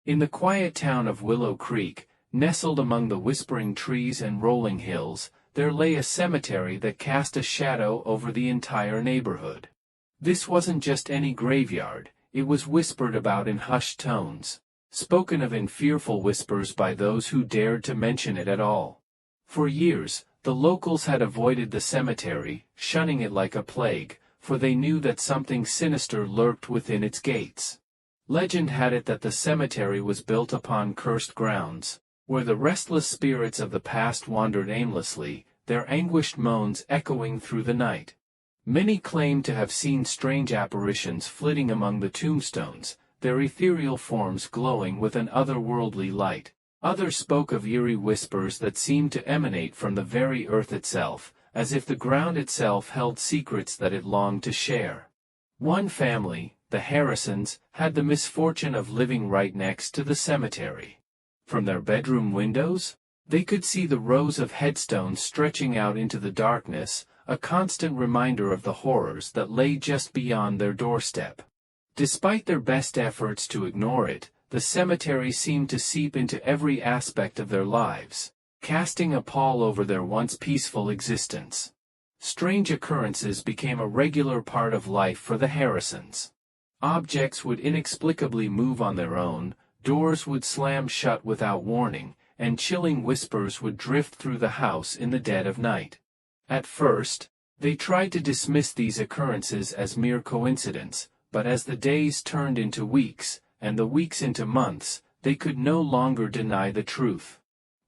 In the quiet town of Willow Creek, nestled among the whispering trees and rolling hills, there lay a cemetery that cast a shadow over the entire neighborhood. This wasn't just any graveyard, it was whispered about in hushed tones, spoken of in fearful whispers by those who dared to mention it at all. For years, the locals had avoided the cemetery, shunning it like a plague, for they knew that something sinister lurked within its gates. Legend had it that the cemetery was built upon cursed grounds, where the restless spirits of the past wandered aimlessly, their anguished moans echoing through the night. Many claimed to have seen strange apparitions flitting among the tombstones, their ethereal forms glowing with an otherworldly light. Others spoke of eerie whispers that seemed to emanate from the very earth itself, as if the ground itself held secrets that it longed to share. One family, the Harrisons, had the misfortune of living right next to the cemetery. From their bedroom windows, they could see the rows of headstones stretching out into the darkness, a constant reminder of the horrors that lay just beyond their doorstep. Despite their best efforts to ignore it, the cemetery seemed to seep into every aspect of their lives, casting a pall over their once peaceful existence. Strange occurrences became a regular part of life for the Harrisons. Objects would inexplicably move on their own, doors would slam shut without warning, and chilling whispers would drift through the house in the dead of night. At first, they tried to dismiss these occurrences as mere coincidence, but as the days turned into weeks, and the weeks into months, they could no longer deny the truth.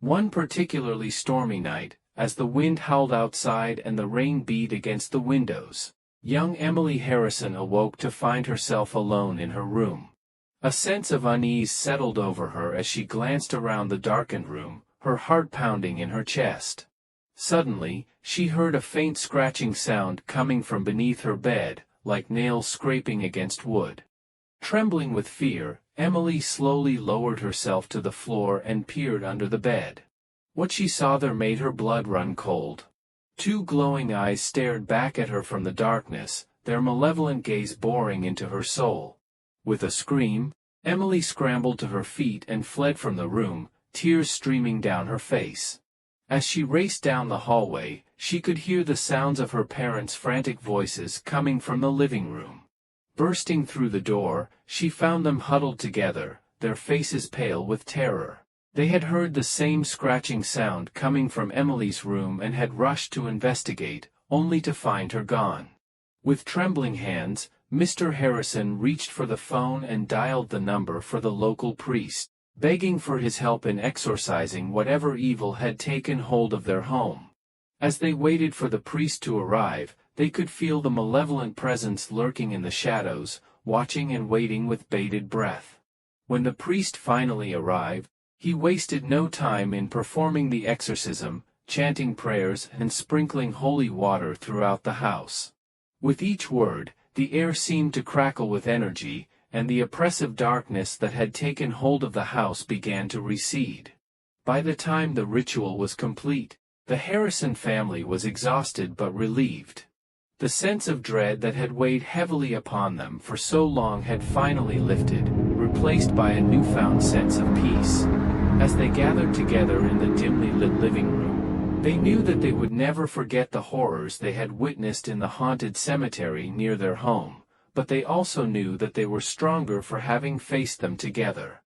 One particularly stormy night, as the wind howled outside and the rain beat against the windows, young Emily Harrison awoke to find herself alone in her room. A sense of unease settled over her as she glanced around the darkened room, her heart pounding in her chest. Suddenly, she heard a faint scratching sound coming from beneath her bed, like nails scraping against wood. Trembling with fear, Emily slowly lowered herself to the floor and peered under the bed. What she saw there made her blood run cold. Two glowing eyes stared back at her from the darkness, their malevolent gaze boring into her soul. With a scream, Emily scrambled to her feet and fled from the room, tears streaming down her face. As she raced down the hallway, she could hear the sounds of her parents' frantic voices coming from the living room. Bursting through the door, she found them huddled together, their faces pale with terror. They had heard the same scratching sound coming from Emily's room and had rushed to investigate, only to find her gone. With trembling hands, Mr. Harrison reached for the phone and dialed the number for the local priest, begging for his help in exorcising whatever evil had taken hold of their home. As they waited for the priest to arrive, they could feel the malevolent presence lurking in the shadows, watching and waiting with bated breath. When the priest finally arrived, he wasted no time in performing the exorcism, chanting prayers and sprinkling holy water throughout the house. With each word, the air seemed to crackle with energy, and the oppressive darkness that had taken hold of the house began to recede. By the time the ritual was complete, the Harrison family was exhausted but relieved. The sense of dread that had weighed heavily upon them for so long had finally lifted, replaced by a newfound sense of peace. As they gathered together in the dimly lit living room, they knew that they would never forget the horrors they had witnessed in the haunted cemetery near their home, but they also knew that they were stronger for having faced them together.